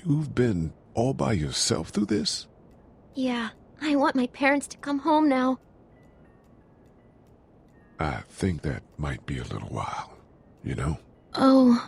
You've been all by yourself through this? Yeah, I want my parents to come home now. I think that might be a little while, you know? Oh.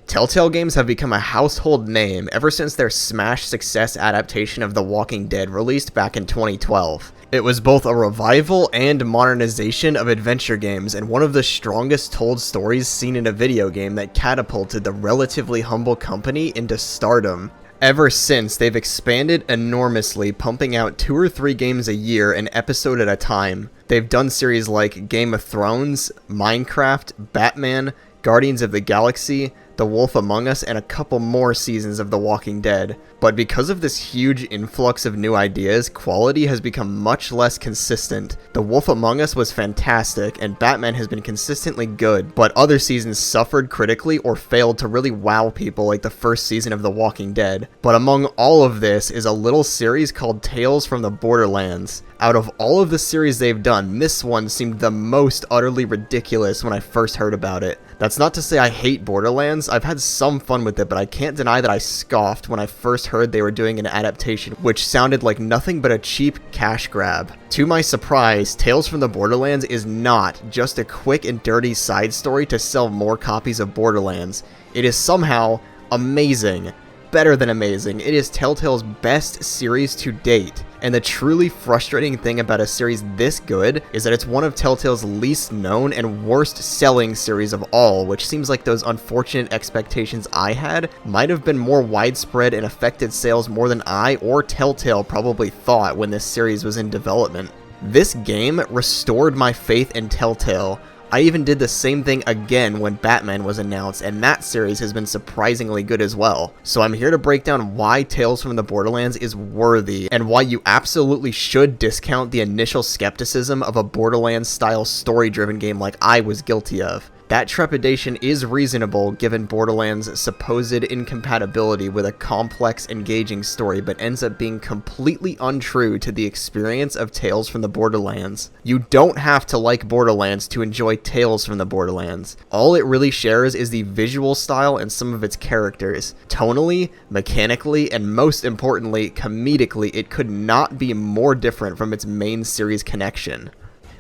Telltale games have become a household name ever since their smash success adaptation of The Walking Dead released back in 2012. It was both a revival and modernization of adventure games, and one of the strongest told stories seen in a video game that catapulted the relatively humble company into stardom. Ever since, they've expanded enormously, pumping out 2 or 3 games a year, an episode at a time. They've done series like Game of Thrones, Minecraft, Batman, Guardians of the Galaxy, The Wolf Among Us, and a couple more seasons of The Walking Dead. But because of this huge influx of new ideas, quality has become much less consistent. The Wolf Among Us was fantastic, and Batman has been consistently good, but other seasons suffered critically or failed to really wow people like the first season of The Walking Dead. But among all of this is a little series called Tales From the Borderlands. Out of all of the series they've done, this one seemed the most utterly ridiculous when I first heard about it. That's not to say I hate Borderlands. I've had some fun with it, but I can't deny that I scoffed when I first heard they were doing an adaptation, which sounded like nothing but a cheap cash grab. To my surprise, Tales from the Borderlands is not just a quick and dirty side story to sell more copies of Borderlands. It is somehow amazing. Better than amazing. It is Telltale's best series to date. And the truly frustrating thing about a series this good is that it's one of Telltale's least known and worst selling series of all, which seems like those unfortunate expectations I had might have been more widespread and affected sales more than I or Telltale probably thought when this series was in development. This game restored my faith in Telltale. I even did the same thing again when Batman was announced, and that series has been surprisingly good as well. So I'm here to break down why Tales from the Borderlands is worthy, and why you absolutely should discount the initial skepticism of a Borderlands-style story-driven game like I was guilty of. That trepidation is reasonable given Borderlands' supposed incompatibility with a complex, engaging story, but ends up being completely untrue to the experience of Tales from the Borderlands. You don't have to like Borderlands to enjoy Tales from the Borderlands. All it really shares is the visual style and some of its characters. Tonally, mechanically, and most importantly, comedically, it could not be more different from its main series connection.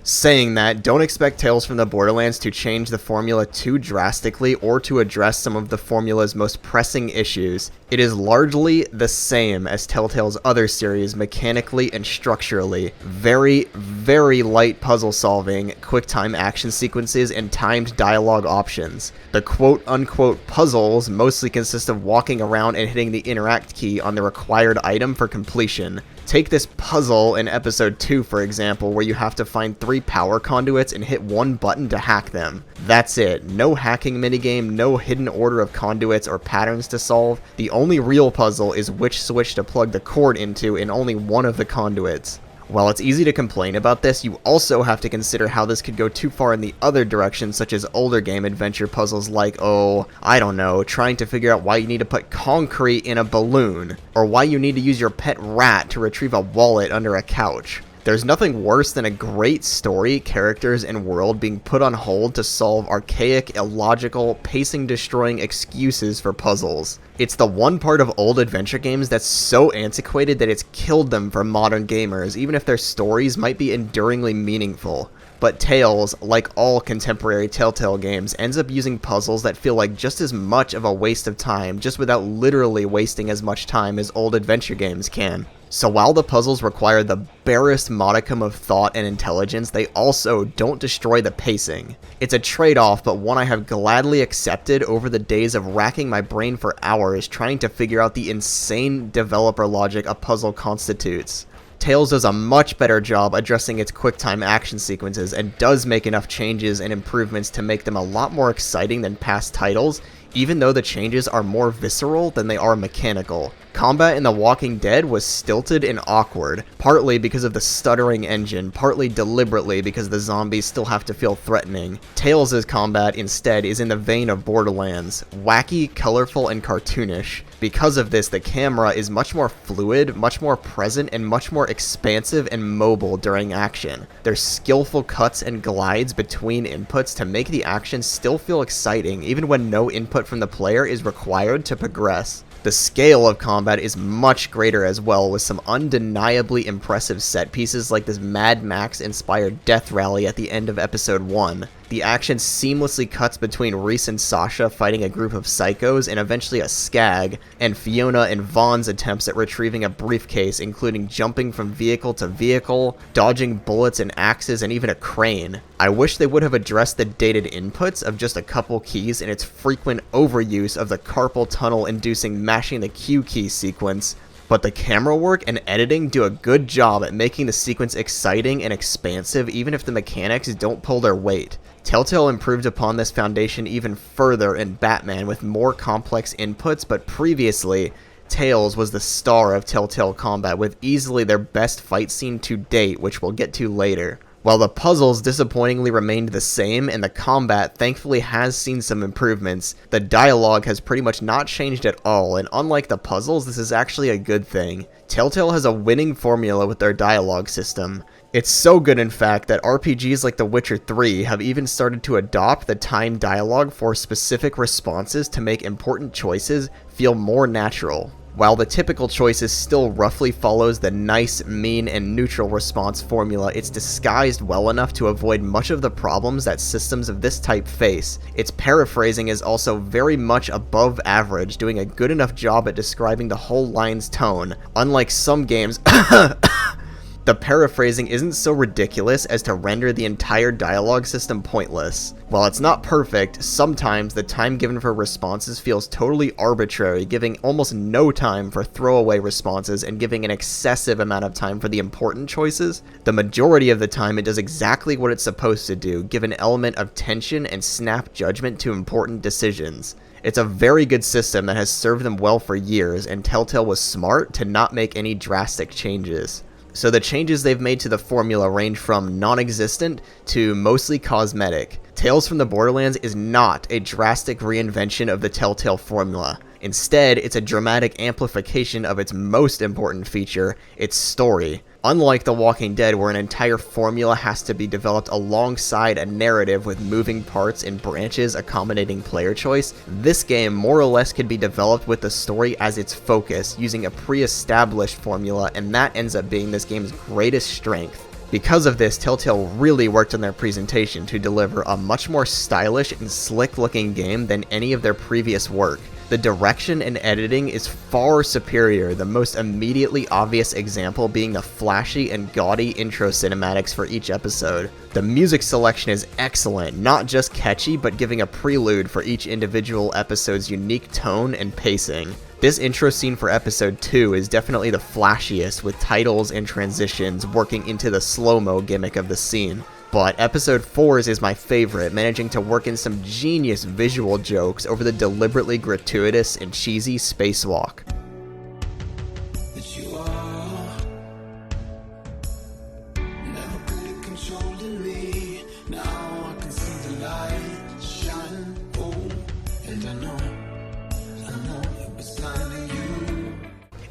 Saying that, don't expect Tales from the Borderlands to change the formula too drastically or to address some of the formula's most pressing issues. It is largely the same as Telltale's other series mechanically and structurally. Very, very light puzzle solving, quick-time action sequences, and timed dialogue options. The quote-unquote puzzles mostly consist of walking around and hitting the interact key on the required item for completion. Take this puzzle in episode 2, for example, where you have to find 3 power conduits and hit 1 button to hack them. That's it. No hacking minigame, no hidden order of conduits or patterns to solve. The only real puzzle is which switch to plug the cord into in only one of the conduits. While it's easy to complain about this, you also have to consider how this could go too far in the other direction, such as older game adventure puzzles like, I don't know, trying to figure out why you need to put concrete in a balloon, or why you need to use your pet rat to retrieve a wallet under a couch. There's nothing worse than a great story, characters, and world being put on hold to solve archaic, illogical, pacing-destroying excuses for puzzles. It's the one part of old adventure games that's so antiquated that it's killed them for modern gamers, even if their stories might be enduringly meaningful. But Tales, like all contemporary Telltale games, ends up using puzzles that feel like just as much of a waste of time, just without literally wasting as much time as old adventure games can. So while the puzzles require the barest modicum of thought and intelligence, they also don't destroy the pacing. It's a trade-off, but one I have gladly accepted over the days of racking my brain for hours trying to figure out the insane developer logic a puzzle constitutes. Tales does a much better job addressing its quick-time action sequences and does make enough changes and improvements to make them a lot more exciting than past titles, even though the changes are more visceral than they are mechanical. Combat in The Walking Dead was stilted and awkward, partly because of the stuttering engine, partly deliberately because the zombies still have to feel threatening. Tales' combat, instead, is in the vein of Borderlands, wacky, colorful, and cartoonish. Because of this, the camera is much more fluid, much more present, and much more expansive and mobile during action. There's skillful cuts and glides between inputs to make the action still feel exciting, even when no input from the player is required to progress. The scale of combat is much greater as well, with some undeniably impressive set pieces like this Mad Max-inspired death rally at the end of episode 1. The action seamlessly cuts between Reese and Sasha fighting a group of psychos and eventually a skag, and Fiona and Vaughn's attempts at retrieving a briefcase, including jumping from vehicle to vehicle, dodging bullets and axes, and even a crane. I wish they would have addressed the dated inputs of just a couple keys and its frequent overuse of the carpal tunnel inducing mashing the Q key sequence, but the camera work and editing do a good job at making the sequence exciting and expansive even if the mechanics don't pull their weight. Telltale improved upon this foundation even further in Batman with more complex inputs, but previously, Tales was the star of Telltale combat with easily their best fight scene to date, which we'll get to later. While the puzzles disappointingly remained the same and the combat thankfully has seen some improvements, the dialogue has pretty much not changed at all, and unlike the puzzles, this is actually a good thing. Telltale has a winning formula with their dialogue system. It's so good, in fact, that RPGs like The Witcher 3 have even started to adopt the timed dialogue for specific responses to make important choices feel more natural. While the typical choices still roughly follows the nice, mean, and neutral response formula, it's disguised well enough to avoid much of the problems that systems of this type face. Its paraphrasing is also very much above average, doing a good enough job at describing the whole line's tone. Unlike some games, the paraphrasing isn't so ridiculous as to render the entire dialogue system pointless. While it's not perfect, sometimes the time given for responses feels totally arbitrary, giving almost no time for throwaway responses and giving an excessive amount of time for the important choices. The majority of the time it does exactly what it's supposed to do, give an element of tension and snap judgment to important decisions. It's a very good system that has served them well for years, and Telltale was smart to not make any drastic changes. So the changes they've made to the formula range from non-existent to mostly cosmetic. Tales from the Borderlands is not a drastic reinvention of the Telltale formula. Instead, it's a dramatic amplification of its most important feature, its story. Unlike The Walking Dead, where an entire formula has to be developed alongside a narrative with moving parts and branches accommodating player choice, this game more or less could be developed with the story as its focus, using a pre-established formula, and that ends up being this game's greatest strength. Because of this, Telltale really worked on their presentation to deliver a much more stylish and slick-looking game than any of their previous work. The direction and editing is far superior, the most immediately obvious example being the flashy and gaudy intro cinematics for each episode. The music selection is excellent, not just catchy, but giving a prelude for each individual episode's unique tone and pacing. This intro scene for episode 2 is definitely the flashiest, with titles and transitions working into the slow-mo gimmick of the scene. But episode 4's is my favorite, managing to work in some genius visual jokes over the deliberately gratuitous and cheesy spacewalk.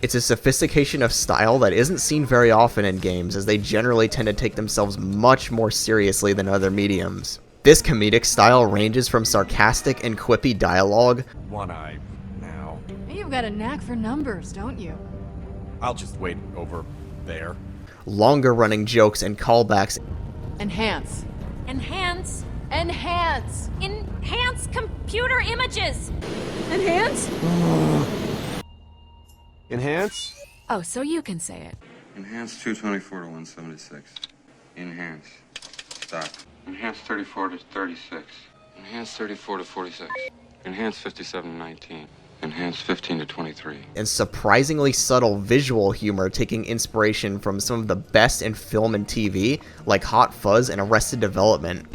It's a sophistication of style that isn't seen very often in games, as they generally tend to take themselves much more seriously than other mediums. This comedic style ranges from sarcastic and quippy dialogue. One eye now. You've got a knack for numbers, don't you? I'll just wait over there. Longer running jokes and callbacks. Enhance. Enhance. Enhance. Enhance computer images. Enhance? Enhance? Oh, so you can say it. Enhance 224 to 176. Enhance. Stop. Enhance 34 to 36. Enhance 34 to 46. Enhance 57 to 19. Enhance 15 to 23. And surprisingly subtle visual humor, taking inspiration from some of the best in film and TV, like Hot Fuzz and Arrested Development.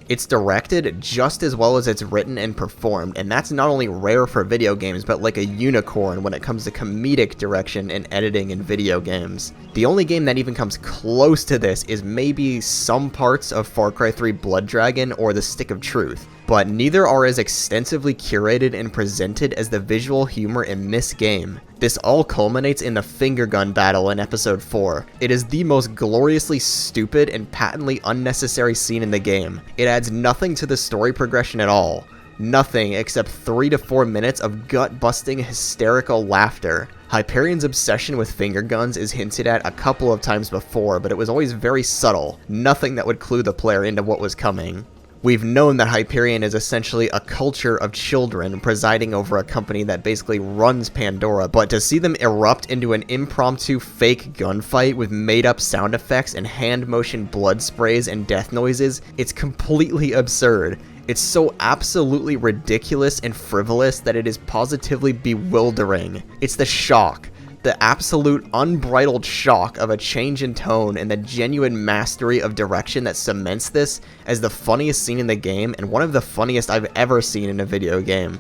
It's directed just as well as it's written and performed, and that's not only rare for video games, but like a unicorn when it comes to comedic direction and editing in video games. The only game that even comes close to this is maybe some parts of Far Cry 3 Blood Dragon or The Stick of Truth. but neither are as extensively curated and presented as the visual humor in this game. This all culminates in the finger gun battle in episode 4. It is the most gloriously stupid and patently unnecessary scene in the game. It adds nothing to the story progression at all. Nothing except 3 to 4 minutes of gut-busting hysterical laughter. Hyperion's obsession with finger guns is hinted at a couple of times before, but it was always very subtle, nothing that would clue the player into what was coming. We've known that Hyperion is essentially a culture of children presiding over a company that basically runs Pandora, but to see them erupt into an impromptu fake gunfight with made-up sound effects and hand-motion blood sprays and death noises, it's completely absurd. It's so absolutely ridiculous and frivolous that it is positively bewildering. It's the shock, the absolute unbridled shock of a change in tone and the genuine mastery of direction that cements this as the funniest scene in the game and one of the funniest I've ever seen in a video game.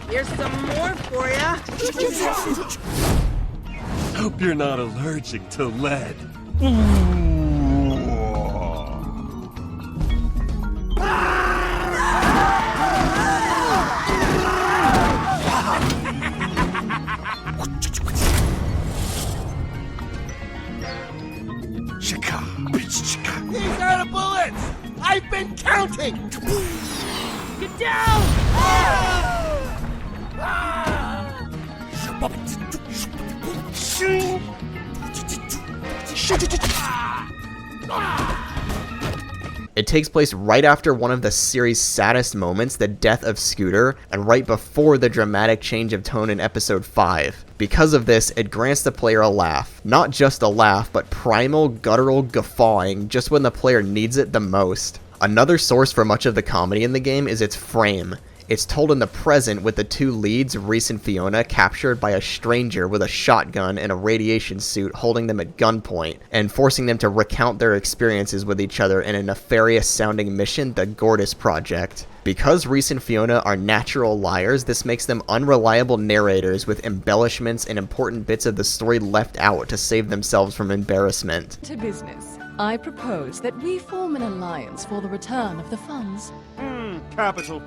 Here's some more for ya. Hope you're not allergic to lead. These are the bullets! I've been counting! Get down! It takes place right after one of the series' saddest moments, the death of Scooter, and right before the dramatic change of tone in episode 5. Because of this, it grants the player a laugh. Not just a laugh, but primal, guttural guffawing just when the player needs it the most. Another source for much of the comedy in the game is its frame. It's told in the present with the two leads, Reese and Fiona, captured by a stranger with a shotgun and a radiation suit holding them at gunpoint, and forcing them to recount their experiences with each other in a nefarious-sounding mission, the Gortys Project. Because Reese and Fiona are natural liars, this makes them unreliable narrators with embellishments and important bits of the story left out to save themselves from embarrassment. To business. I propose that we form an alliance for the return of the funds. Capital.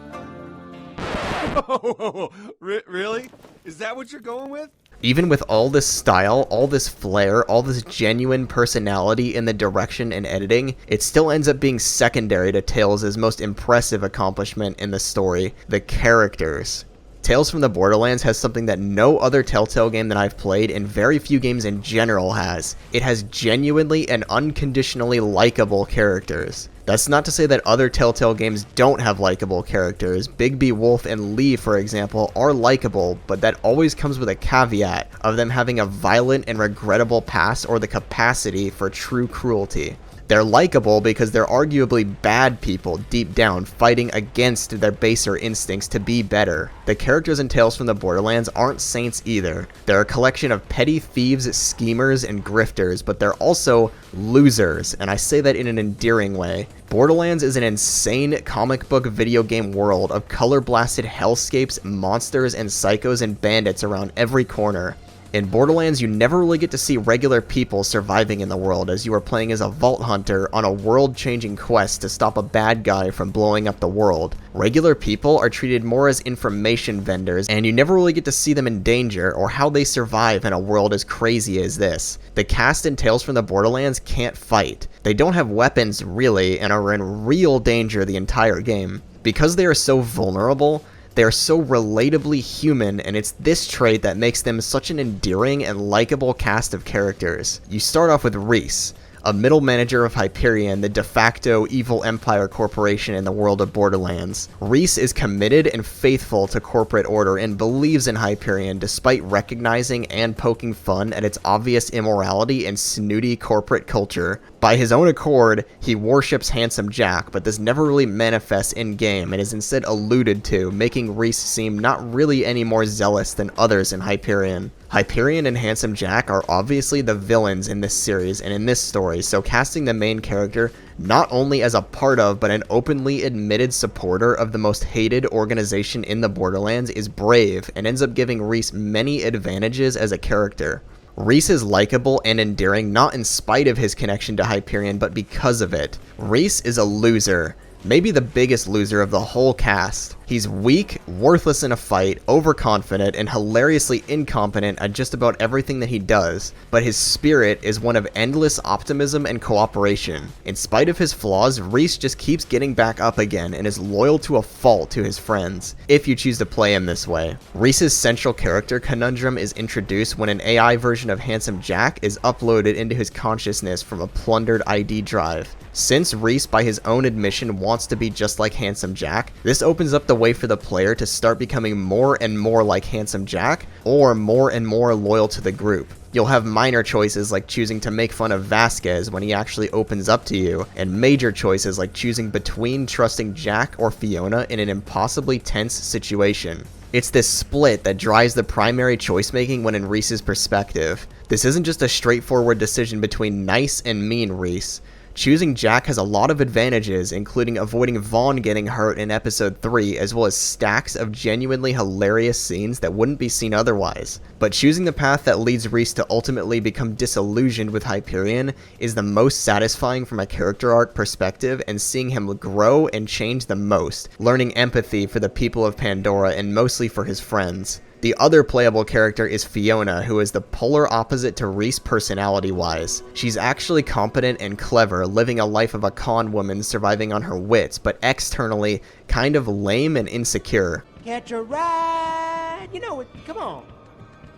Really? Is that what you're going with? Even with all this style, all this flair, all this genuine personality in the direction and editing, it still ends up being secondary to Tales' most impressive accomplishment in the story, the characters. Tales from the Borderlands has something that no other Telltale game that I've played, and very few games in general has. It has genuinely and unconditionally likable characters. That's not to say that other Telltale games don't have likable characters. Bigby Wolf and Lee, for example, are likable, but that always comes with a caveat of them having a violent and regrettable past or the capacity for true cruelty. They're likable because they're arguably bad people deep down fighting against their baser instincts to be better. The characters in Tales from the Borderlands aren't saints either. They're a collection of petty thieves, schemers, and grifters, but they're also losers, and I say that in an endearing way. Borderlands is an insane comic book video game world of color-blasted hellscapes, monsters, and psychos and bandits around every corner. In Borderlands, you never really get to see regular people surviving in the world, as you are playing as a vault hunter on a world-changing quest to stop a bad guy from blowing up the world. Regular people are treated more as information vendors, and you never really get to see them in danger or how they survive in a world as crazy as this. The cast in Tales from the Borderlands can't fight. They don't have weapons, really, and are in real danger the entire game. Because they are so vulnerable, they are so relatably human, and it's this trait that makes them such an endearing and likable cast of characters. You start off with Reese, a middle manager of Hyperion, the de facto evil empire corporation in the world of Borderlands. Reese is committed and faithful to corporate order and believes in Hyperion despite recognizing and poking fun at its obvious immorality and snooty corporate culture. By his own accord, he worships Handsome Jack, but this never really manifests in-game and is instead alluded to, making Reese seem not really any more zealous than others in Hyperion. Hyperion and Handsome Jack are obviously the villains in this series and in this story, so casting the main character not only as a part of, but an openly admitted supporter of the most hated organization in the Borderlands is brave, and ends up giving Reese many advantages as a character. Reese is likable and endearing not in spite of his connection to Hyperion, but because of it. Reese is a loser. maybe the biggest loser of the whole cast. He's weak, worthless in a fight, overconfident, and hilariously incompetent at just about everything that he does, but his spirit is one of endless optimism and cooperation. In spite of his flaws, Reese just keeps getting back up again and is loyal to a fault to his friends, if you choose to play him this way. Reese's central character conundrum is introduced when an AI version of Handsome Jack is uploaded into his consciousness from a plundered ID drive. Since Reese, by his own admission, wants to be just like Handsome Jack, this opens up the way for the player to start becoming more and more like Handsome Jack, or more and more loyal to the group. You'll have minor choices like choosing to make fun of Vasquez when he actually opens up to you, and major choices like choosing between trusting Jack or Fiona in an impossibly tense situation. It's this split that drives the primary choice making when in Reese's perspective. This isn't just a straightforward decision between nice and mean Reese. Choosing Jack has a lot of advantages, including avoiding Vaughn getting hurt in episode 3, as well as stacks of genuinely hilarious scenes that wouldn't be seen otherwise. But choosing the path that leads Reese to ultimately become disillusioned with Hyperion is the most satisfying from a character arc perspective, and seeing him grow and change the most, learning empathy for the people of Pandora and mostly for his friends. The other playable character is Fiona, who is the polar opposite to Reese personality-wise. She's actually competent and clever, living a life of a con woman surviving on her wits, but externally, kind of lame and insecure. Catch a ride! You know it, come on.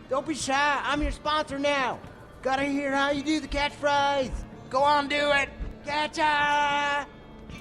Don't be shy, I'm your sponsor now. Gotta hear how you do the catchphrase. Go on, do it. Catch a...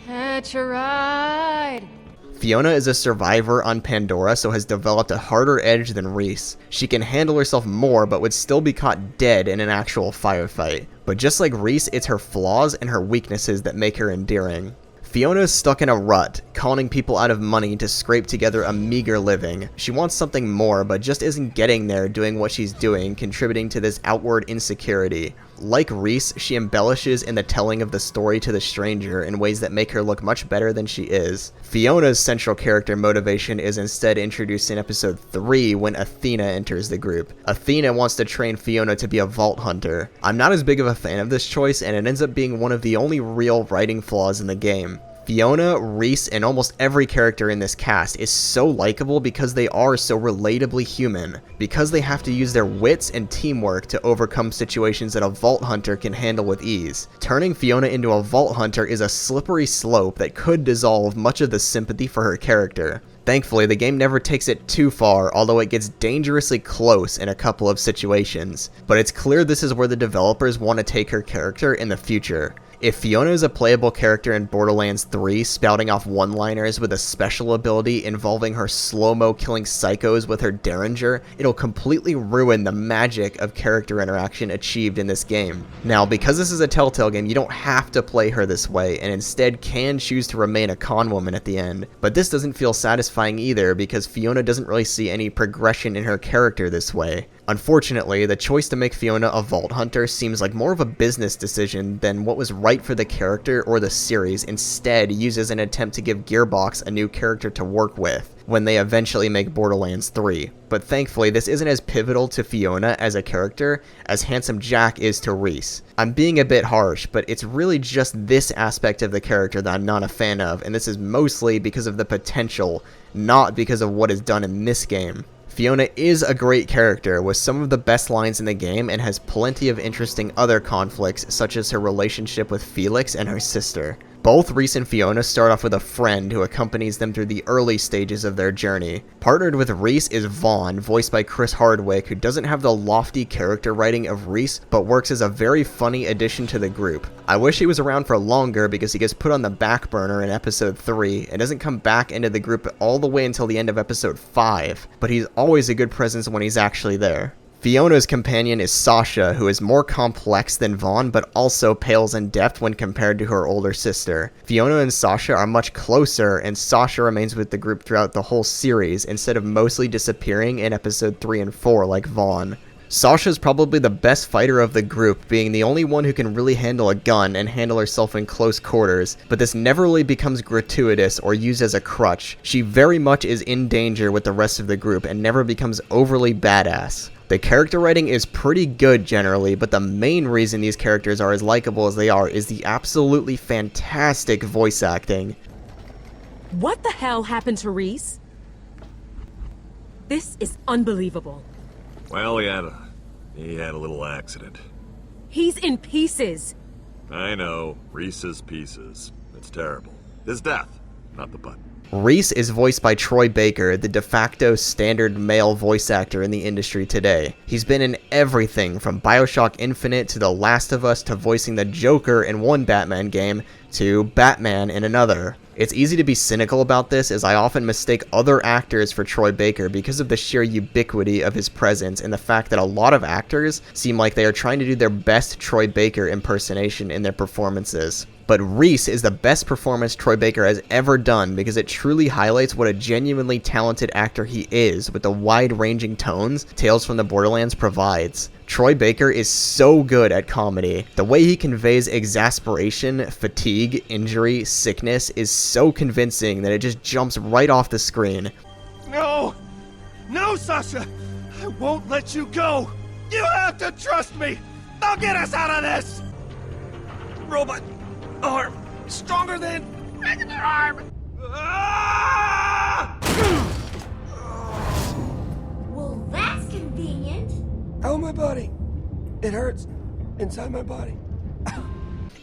Catch a ride. Fiona is a survivor on Pandora, so has developed a harder edge than Reese. She can handle herself more, but would still be caught dead in an actual firefight. But just like Reese, it's her flaws and her weaknesses that make her endearing. Fiona is stuck in a rut, conning people out of money to scrape together a meager living. She wants something more, but just isn't getting there doing what she's doing, contributing to this outward insecurity. Like Reese, she embellishes in the telling of the story to the stranger in ways that make her look much better than she is. Fiona's central character motivation is instead introduced in episode 3 when Athena enters the group. Athena wants to train Fiona to be a vault hunter. I'm not as big of a fan of this choice, and it ends up being one of the only real writing flaws in the game. Fiona, Reese, and almost every character in this cast is so likable because they are so relatably human, because they have to use their wits and teamwork to overcome situations that a vault hunter can handle with ease. Turning Fiona into a vault hunter is a slippery slope that could dissolve much of the sympathy for her character. Thankfully, the game never takes it too far, although it gets dangerously close in a couple of situations. But it's clear this is where the developers want to take her character in the future. If Fiona is a playable character in Borderlands 3, spouting off one-liners with a special ability involving her slow-mo killing psychos with her Derringer, it'll completely ruin the magic of character interaction achieved in this game. Now, because this is a Telltale game, you don't have to play her this way, and instead can choose to remain a con woman at the end. But this doesn't feel satisfying either, because Fiona doesn't really see any progression in her character this way. Unfortunately, the choice to make Fiona a vault hunter seems like more of a business decision than what was right for the character or the series, instead used as an attempt to give Gearbox a new character to work with when they eventually make Borderlands 3. But thankfully, this isn't as pivotal to Fiona as a character as Handsome Jack is to Reese. I'm being a bit harsh, but it's really just this aspect of the character that I'm not a fan of, and this is mostly because of the potential, not because of what is done in this game. Fiona is a great character with some of the best lines in the game and has plenty of interesting other conflicts, such as her relationship with Felix and her sister. Both Reese and Fiona start off with a friend who accompanies them through the early stages of their journey. Partnered with Reese is Vaughn, voiced by Chris Hardwick, who doesn't have the lofty character writing of Reese, but works as a very funny addition to the group. I wish he was around for longer because he gets put on the back burner in episode 3 and doesn't come back into the group all the way until the end of episode 5, but he's always a good presence when he's actually there. Fiona's companion is Sasha, who is more complex than Vaughn, but also pales in depth when compared to her older sister. Fiona and Sasha are much closer, and Sasha remains with the group throughout the whole series, instead of mostly disappearing in episode 3 and 4 like Vaughn. Sasha's probably the best fighter of the group, being the only one who can really handle a gun and handle herself in close quarters, but this never really becomes gratuitous or used as a crutch. She very much is in danger with the rest of the group and never becomes overly badass. The character writing is pretty good generally, but the main reason these characters are as likable as they are is the absolutely fantastic voice acting. What the hell happened to Reese? This is unbelievable. Well, he had a little accident. He's in pieces. I know, Reese's Pieces. It's terrible. His death, not the button. Reese is voiced by Troy Baker, the de facto standard male voice actor in the industry today. He's been in everything from BioShock Infinite to The Last of Us to voicing the Joker in one Batman game to Batman in another. It's easy to be cynical about this, as I often mistake other actors for Troy Baker because of the sheer ubiquity of his presence and the fact that a lot of actors seem like they are trying to do their best Troy Baker impersonation in their performances. But Reese is the best performance Troy Baker has ever done because it truly highlights what a genuinely talented actor he is with the wide-ranging tones Tales from the Borderlands provides. Troy Baker is so good at comedy. The way he conveys exasperation, fatigue, injury, sickness is so convincing that it just jumps right off the screen. No! No, Sasha! I won't let you go! You have to trust me! I'll get us out of this! Robot arm stronger than regular arm! Ah! Well, that's convenient. Oh, my body. It hurts inside my body.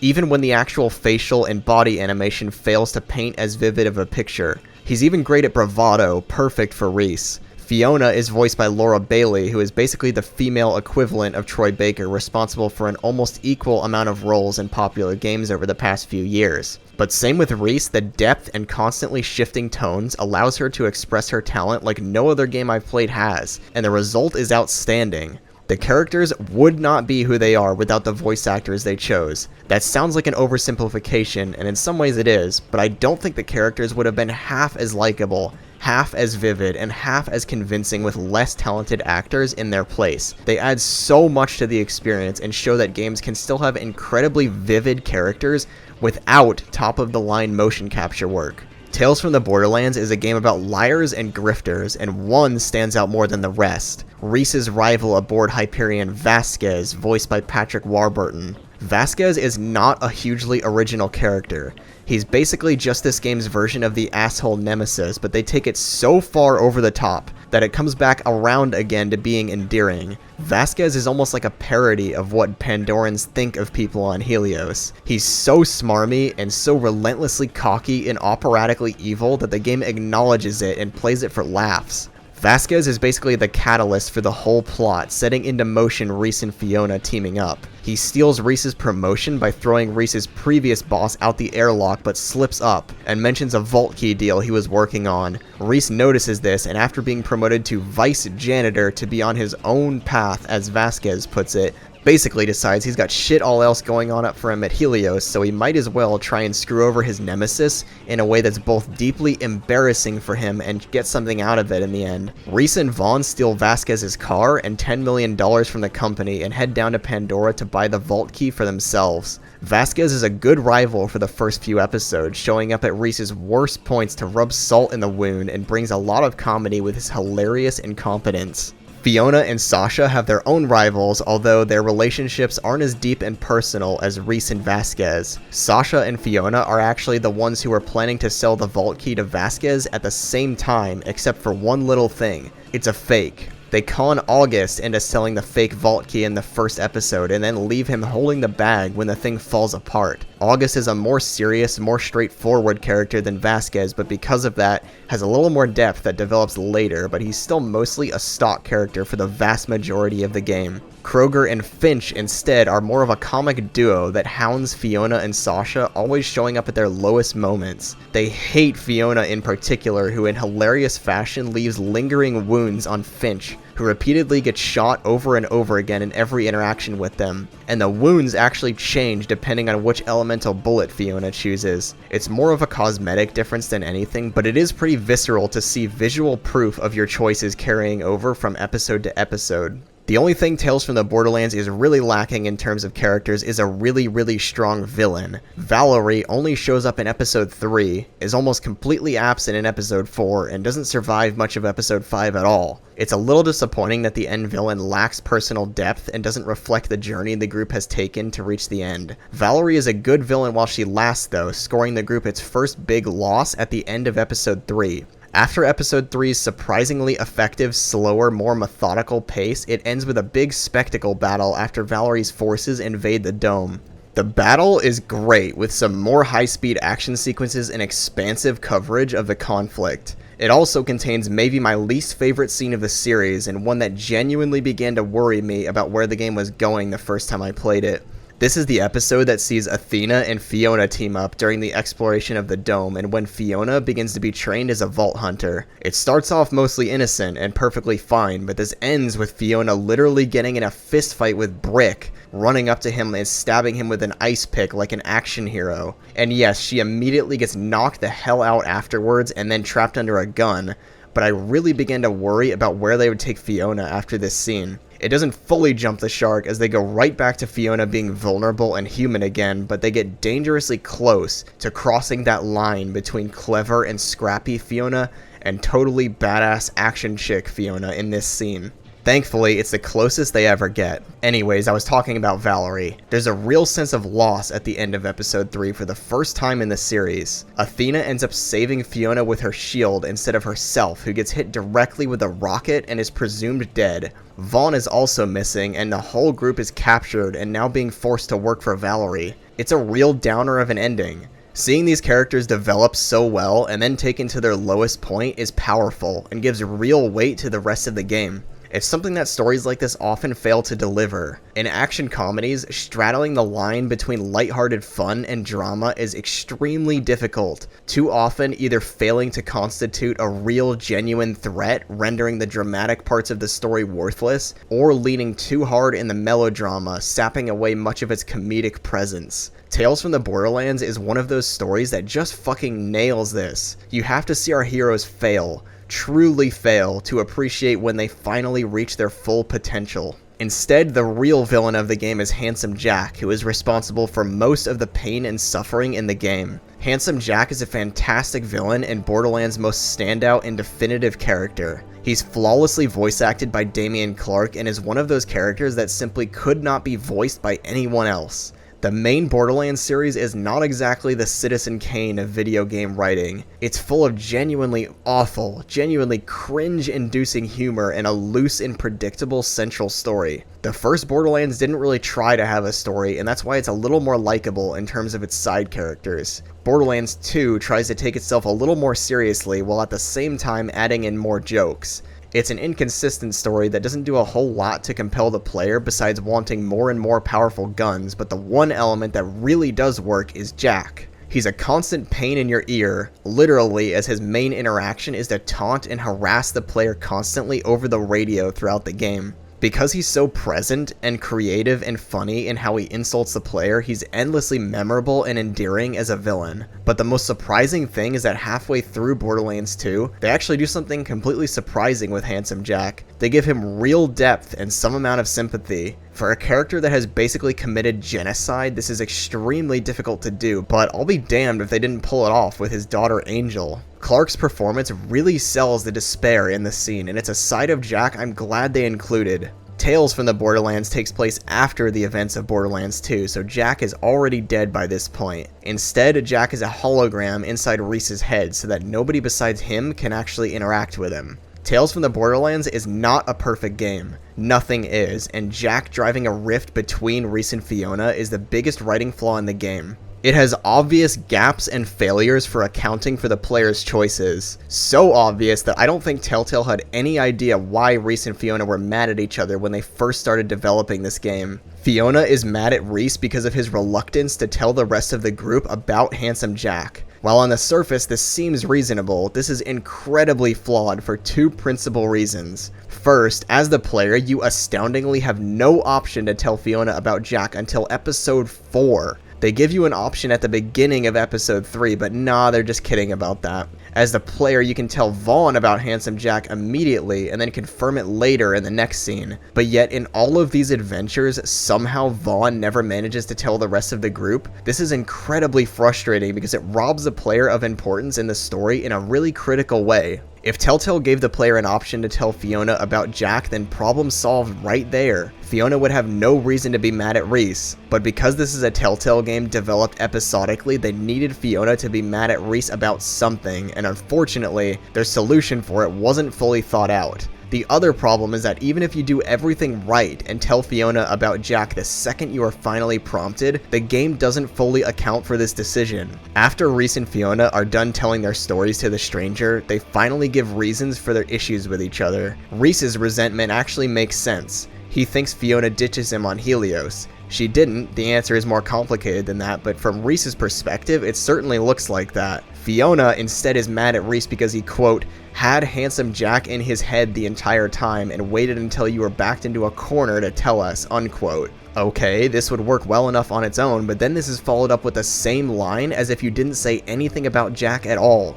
Even when the actual facial and body animation fails to paint as vivid of a picture. He's even great at bravado, perfect for Reese. Fiona is voiced by Laura Bailey, who is basically the female equivalent of Troy Baker, responsible for an almost equal amount of roles in popular games over the past few years. But same with Reese, the depth and constantly shifting tones allows her to express her talent like no other game I've played has, and the result is outstanding. The characters would not be who they are without the voice actors they chose. That sounds like an oversimplification, and in some ways it is, but I don't think the characters would have been half as likable, half as vivid, and half as convincing with less talented actors in their place. They add so much to the experience and show that games can still have incredibly vivid characters without top-of-the-line motion capture work. Tales from the Borderlands is a game about liars and grifters, and one stands out more than the rest. Reese's rival aboard Hyperion, Vasquez, voiced by Patrick Warburton. Vasquez is not a hugely original character. He's basically just this game's version of the asshole nemesis, but they take it so far over the top that it comes back around again to being endearing. Vasquez is almost like a parody of what Pandorans think of people on Helios. He's so smarmy and so relentlessly cocky and operatically evil that the game acknowledges it and plays it for laughs. Vasquez is basically the catalyst for the whole plot, setting into motion Reese and Fiona teaming up. He steals Reese's promotion by throwing Reese's previous boss out the airlock but slips up and mentions a vault key deal he was working on. Reese notices this, and after being promoted to vice janitor to be on his own path, as Vasquez puts it, basically decides he's got shit all else going on up for him at Helios, so he might as well try and screw over his nemesis in a way that's both deeply embarrassing for him and get something out of it in the end. Reese and Vaughn steal Vasquez's car and $10 million from the company and head down to Pandora to buy the vault key for themselves. Vasquez is a good rival for the first few episodes, showing up at Reese's worst points to rub salt in the wound and brings a lot of comedy with his hilarious incompetence. Fiona and Sasha have their own rivals, although their relationships aren't as deep and personal as Reese and Vasquez. Sasha and Fiona are actually the ones who are planning to sell the vault key to Vasquez at the same time, except for one little thing. It's a fake. They con August into selling the fake vault key in the first episode and then leave him holding the bag when the thing falls apart. August is a more serious, more straightforward character than Vasquez, but because of that, has a little more depth that develops later, but he's still mostly a stock character for the vast majority of the game. Kroger and Finch instead are more of a comic duo that hounds Fiona and Sasha, always showing up at their lowest moments. They hate Fiona in particular, who in hilarious fashion leaves lingering wounds on Finch, who repeatedly gets shot over and over again in every interaction with them. And the wounds actually change depending on which elemental bullet Fiona chooses. It's more of a cosmetic difference than anything, but it is pretty visceral to see visual proof of your choices carrying over from episode to episode. The only thing Tales from the Borderlands is really lacking in terms of characters is a really strong villain. Valerie only shows up in episode 3, is almost completely absent in episode 4, and doesn't survive much of episode 5 at all. It's a little disappointing that the end villain lacks personal depth and doesn't reflect the journey the group has taken to reach the end. Valerie is a good villain while she lasts though, scoring the group its first big loss at the end of episode 3. After episode 3's surprisingly effective, slower, more methodical pace, it ends with a big spectacle battle after Valerie's forces invade the dome. The battle is great, with some more high-speed action sequences and expansive coverage of the conflict. It also contains maybe my least favorite scene of the series, and one that genuinely began to worry me about where the game was going the first time I played it. This is the episode that sees Athena and Fiona team up during the exploration of the dome, and when Fiona begins to be trained as a vault hunter. It starts off mostly innocent and perfectly fine, but this ends with Fiona literally getting in a fist fight with Brick, running up to him and stabbing him with an ice pick like an action hero. And yes, she immediately gets knocked the hell out afterwards and then trapped under a gun, but I really began to worry about where they would take Fiona after this scene. It doesn't fully jump the shark as they go right back to Fiona being vulnerable and human again, but they get dangerously close to crossing that line between clever and scrappy Fiona and totally badass action chick Fiona in this scene. Thankfully, it's the closest they ever get. Anyways, I was talking about Valerie. There's a real sense of loss at the end of episode 3 for the first time in the series. Athena ends up saving Fiona with her shield instead of herself, who gets hit directly with a rocket and is presumed dead. Vaughn is also missing, and the whole group is captured and now being forced to work for Valerie. It's a real downer of an ending. Seeing these characters develop so well and then taken to their lowest point is powerful and gives real weight to the rest of the game. It's something that stories like this often fail to deliver. In action comedies, straddling the line between lighthearted fun and drama is extremely difficult, too often either failing to constitute a real genuine threat, rendering the dramatic parts of the story worthless, or leaning too hard in the melodrama, sapping away much of its comedic presence. Tales from the Borderlands is one of those stories that just fucking nails this. You have to see our heroes fail, truly fail, to appreciate when they finally reach their full potential. Instead, the real villain of the game is Handsome Jack, who is responsible for most of the pain and suffering in the game. Handsome Jack is a fantastic villain and Borderlands' most standout and definitive character. He's flawlessly voice acted by Damian Clark and is one of those characters that simply could not be voiced by anyone else. The main Borderlands series is not exactly the Citizen Kane of video game writing. It's full of genuinely awful, genuinely cringe-inducing humor and a loose and predictable central story. The first Borderlands didn't really try to have a story, and that's why it's a little more likable in terms of its side characters. Borderlands 2 tries to take itself a little more seriously while at the same time adding in more jokes. It's an inconsistent story that doesn't do a whole lot to compel the player besides wanting more and more powerful guns, but the one element that really does work is Jack. He's a constant pain in your ear, literally, as his main interaction is to taunt and harass the player constantly over the radio throughout the game. Because he's so present and creative and funny in how he insults the player, he's endlessly memorable and endearing as a villain. But the most surprising thing is that halfway through Borderlands 2, they actually do something completely surprising with Handsome Jack. They give him real depth and some amount of sympathy. For a character that has basically committed genocide, this is extremely difficult to do, but I'll be damned if they didn't pull it off with his daughter Angel. Clark's performance really sells the despair in this scene, and it's a side of Jack I'm glad they included. Tales from the Borderlands takes place after the events of Borderlands 2, so Jack is already dead by this point. Instead, Jack is a hologram inside Reese's head so that nobody besides him can actually interact with him. Tales from the Borderlands is not a perfect game. Nothing is, and Jack driving a rift between Reese and Fiona is the biggest writing flaw in the game. It has obvious gaps and failures for accounting for the player's choices. So obvious that I don't think Telltale had any idea why Reese and Fiona were mad at each other when they first started developing this game. Fiona is mad at Reese because of his reluctance to tell the rest of the group about Handsome Jack. While on the surface this seems reasonable, this is incredibly flawed for two principal reasons. First, as the player, you astoundingly have no option to tell Fiona about Jack until episode 4. They give you an option at the beginning of episode 3, but nah, they're just kidding about that. As the player, you can tell Vaughn about Handsome Jack immediately and then confirm it later in the next scene. But yet in all of these adventures, somehow Vaughn never manages to tell the rest of the group. This is incredibly frustrating because it robs the player of importance in the story in a really critical way. If Telltale gave the player an option to tell Fiona about Jack, then problem solved right there. Fiona would have no reason to be mad at Reese, but because this is a Telltale game developed episodically, they needed Fiona to be mad at Reese about something, and unfortunately, their solution for it wasn't fully thought out. The other problem is that even if you do everything right and tell Fiona about Jack the second you are finally prompted, the game doesn't fully account for this decision. After Reese and Fiona are done telling their stories to the stranger, they finally give reasons for their issues with each other. Reese's resentment actually makes sense. He thinks Fiona ditches him on Helios. She didn't. The answer is more complicated than that, but from Reese's perspective, it certainly looks like that. Fiona instead is mad at Reese because he, quote, had Handsome Jack in his head the entire time and waited until you were backed into a corner to tell us, unquote. Okay, this would work well enough on its own, but then this is followed up with the same line as if you didn't say anything about Jack at all.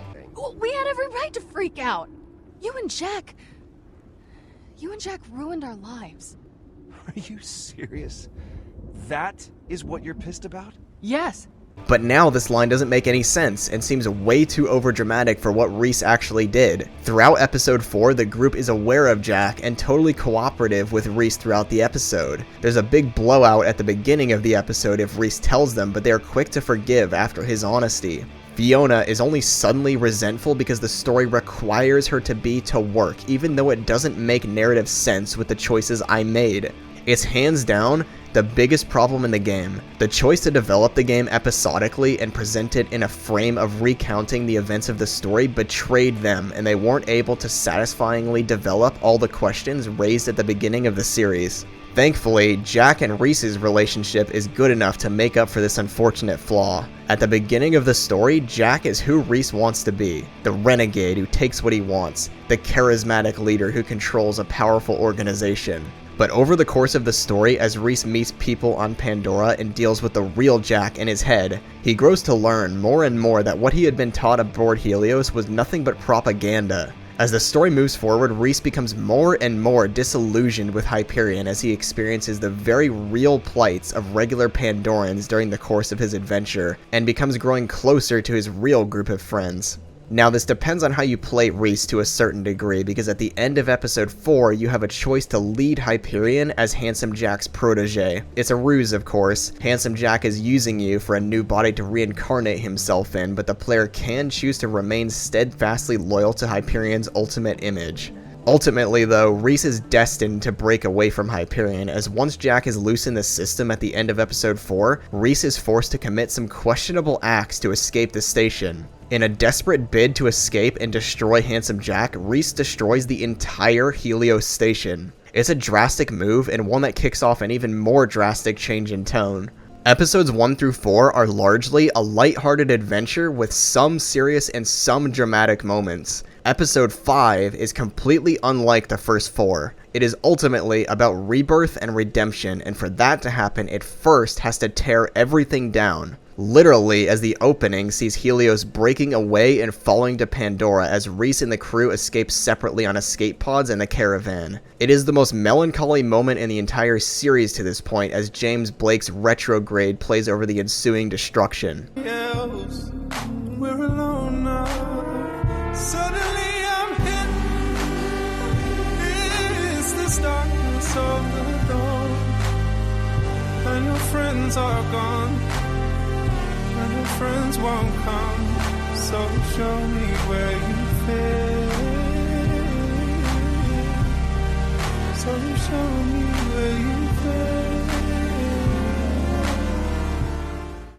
We had every right to freak out. You and Jack ruined our lives. Are you serious? That is what you're pissed about? Yes. But now this line doesn't make any sense and seems way too overdramatic for what Reese actually did. Throughout episode 4, the group is aware of Jack and totally cooperative with Reese throughout the episode. There's a big blowout at the beginning of the episode if Reese tells them, but they are quick to forgive after his honesty. Fiona is only suddenly resentful because the story requires her to be to work, even though it doesn't make narrative sense with the choices I made. It's hands down the biggest problem in the game. The choice to develop the game episodically and present it in a frame of recounting the events of the story betrayed them, and they weren't able to satisfyingly develop all the questions raised at the beginning of the series. Thankfully, Jack and Reese's relationship is good enough to make up for this unfortunate flaw. At the beginning of the story, Jack is who Reese wants to be, the renegade who takes what he wants, the charismatic leader who controls a powerful organization. But over the course of the story, as Reese meets people on Pandora and deals with the real Jack in his head, he grows to learn more and more that what he had been taught aboard Helios was nothing but propaganda. As the story moves forward, Reese becomes more and more disillusioned with Hyperion as he experiences the very real plights of regular Pandorans during the course of his adventure, and becomes growing closer to his real group of friends. Now, this depends on how you play Reese to a certain degree, because at the end of episode 4, you have a choice to lead Hyperion as Handsome Jack's protege. It's a ruse, of course. Handsome Jack is using you for a new body to reincarnate himself in, but the player can choose to remain steadfastly loyal to Hyperion's ultimate image. Ultimately, though, Reese is destined to break away from Hyperion, as once Jack is loose in the system at the end of episode 4, Reese is forced to commit some questionable acts to escape the station. In a desperate bid to escape and destroy Handsome Jack, Reese destroys the entire Helios station. It's a drastic move, and one that kicks off an even more drastic change in tone. Episodes 1 through 4 are largely a lighthearted adventure with some serious and some dramatic moments. Episode 5 is completely unlike the first 4. It is ultimately about rebirth and redemption, and for that to happen, it first has to tear everything down. Literally, as the opening sees Helios breaking away and falling to Pandora as Reese and the crew escape separately on escape pods and the caravan. It is the most melancholy moment in the entire series to this point, as James Blake's Retrograde plays over the ensuing destruction. Else, we're alone now. Suddenly I'm hit. It's this darkness of the dawn, and your friends are gone. And your friends won't come, so show me where you fit. So show me where you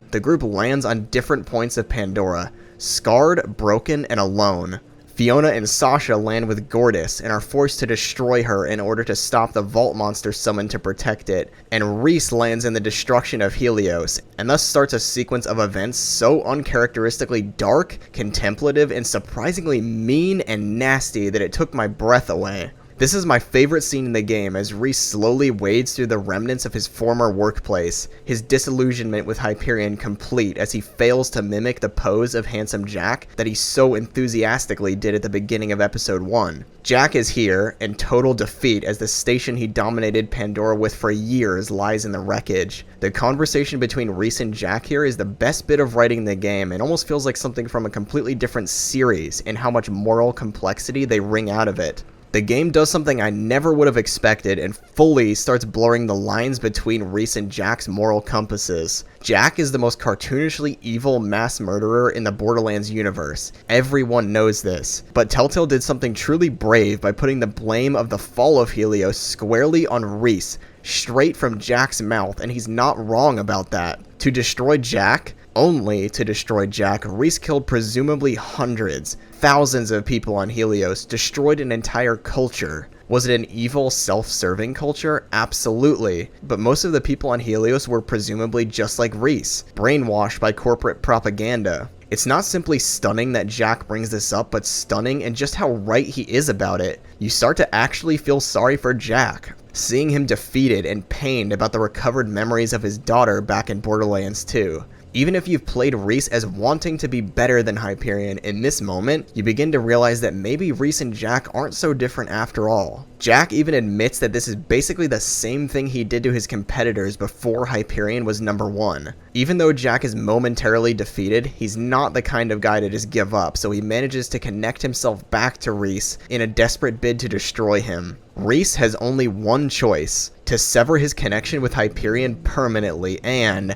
fit. The group lands on different points of Pandora, scarred, broken, and alone. Fiona and Sasha land with Gortys and are forced to destroy her in order to stop the Vault monster summoned to protect it, and Reese lands in the destruction of Helios, and thus starts a sequence of events so uncharacteristically dark, contemplative, and surprisingly mean and nasty that it took my breath away. This is my favorite scene in the game as Reese slowly wades through the remnants of his former workplace, his disillusionment with Hyperion complete as he fails to mimic the pose of handsome Jack that he so enthusiastically did at the beginning of episode 1. Jack is here in total defeat as the station he dominated Pandora with for years lies in the wreckage. The conversation between Reese and Jack here is the best bit of writing in the game and almost feels like something from a completely different series in how much moral complexity they wring out of it. The game does something I never would have expected and fully starts blurring the lines between Reese and Jack's moral compasses. Jack is the most cartoonishly evil mass murderer in the Borderlands universe. Everyone knows this, but Telltale did something truly brave by putting the blame of the fall of Helios squarely on Reese, straight from Jack's mouth, and he's not wrong about that. To destroy Jack, only to destroy Jack, Reese killed presumably hundreds, thousands of people on Helios, destroyed an entire culture. Was it an evil, self-serving culture? Absolutely. But most of the people on Helios were presumably just like Reese, brainwashed by corporate propaganda. It's not simply stunning that Jack brings this up, but stunning and just how right he is about it. You start to actually feel sorry for Jack, seeing him defeated and pained about the recovered memories of his daughter back in Borderlands 2. Even if you've played Reese as wanting to be better than Hyperion, in this moment, you begin to realize that maybe Reese and Jack aren't so different after all. Jack even admits that this is basically the same thing he did to his competitors before Hyperion was number 1. Even though Jack is momentarily defeated, he's not the kind of guy to just give up, so he manages to connect himself back to Reese in a desperate bid to destroy him. Reese has only one choice: to sever his connection with Hyperion permanently and...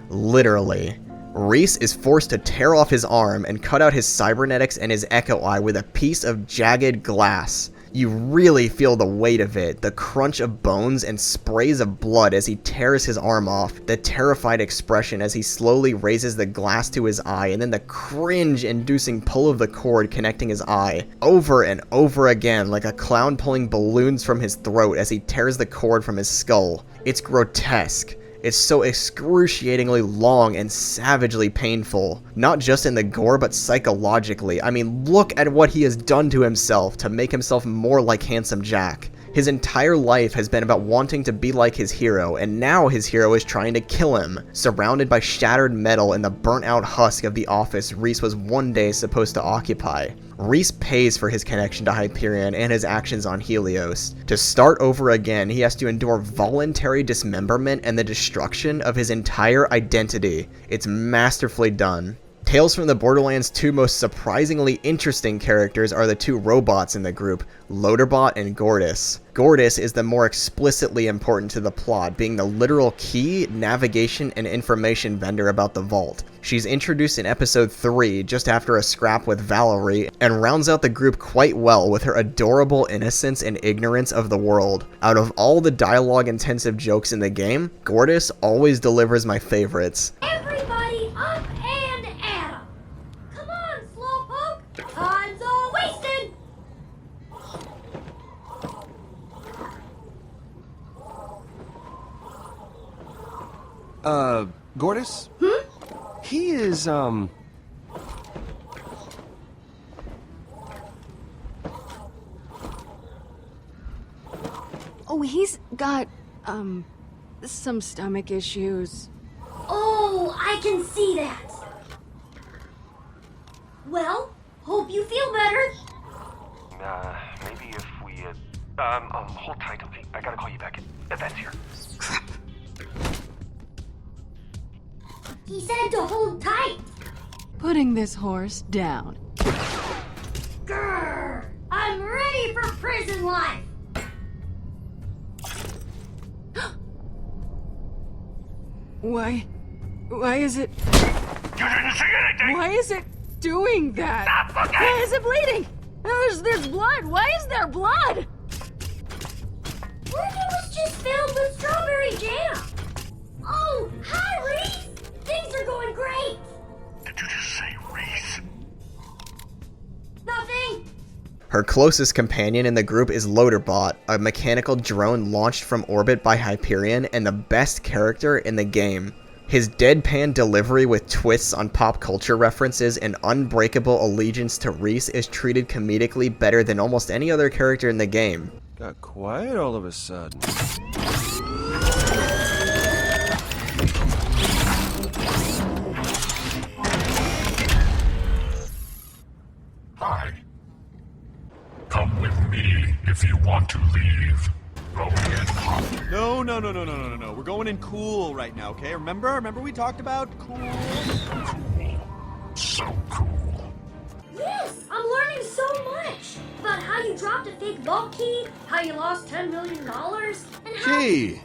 literally. Reese is forced to tear off his arm and cut out his cybernetics and his echo eye with a piece of jagged glass. You really feel the weight of it, the crunch of bones and sprays of blood as he tears his arm off, the terrified expression as he slowly raises the glass to his eye, and then the cringe-inducing pull of the cord connecting his eye, over and over again like a clown pulling balloons from his throat as he tears the cord from his skull. It's grotesque. It's so excruciatingly long and savagely painful, not just in the gore but psychologically. I mean, look at what he has done to himself to make himself more like handsome Jack. His entire life has been about wanting to be like his hero, and now his hero is trying to kill him, surrounded by shattered metal and the burnt out husk of the office Reese was one day supposed to occupy. Reese pays for his connection to Hyperion and his actions on Helios. To start over again, he has to endure voluntary dismemberment and the destruction of his entire identity. It's masterfully done. Tales from the Borderlands' two most surprisingly interesting characters are the two robots in the group, Loaderbot and Gortys. Gortys is the more explicitly important to the plot, being the literal key, navigation, and information vendor about the vault. She's introduced in episode 3 just after a scrap with Valerie, and rounds out the group quite well with her adorable innocence and ignorance of the world. Out of all the dialogue-intensive jokes in the game, Gortys always delivers my favorites. Everybody up and at 'em! Come on, slowpoke! Time's all wasted! Gortys? He is, Oh, he's got, some stomach issues. Oh, I can see that! Well, hope you feel better. Maybe if we, hold tight, okay? I gotta call you back. Event's here. Crap. He said to hold tight. Putting this horse down. Grrr! I'm ready for prison life! Why is it... You didn't see anything! Why is it doing that? Stop looking! Why is it bleeding? There's blood! Why is there blood? Working was just filled with strawberry jam! Oh, hi, Reese! Things are going great! Did you just say Reese? Nothing! Her closest companion in the group is Loaderbot, a mechanical drone launched from orbit by Hyperion and the best character in the game. His deadpan delivery with twists on pop culture references and unbreakable allegiance to Reese is treated comedically better than almost any other character in the game. Got quiet all of a sudden. Hi. Come with me if you want to leave. Going in hot. No. We're going in cool right now, okay? Remember we talked about cool? Cool. So cool. Yes, I'm learning so much about how you dropped a fake vault key, how you lost $10 million, and how... Gee,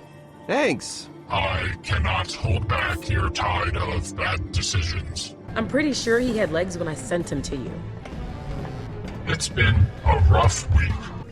thanks. I cannot hold back your tide of bad decisions. I'm pretty sure he had legs when I sent him to you. It's been a rough week.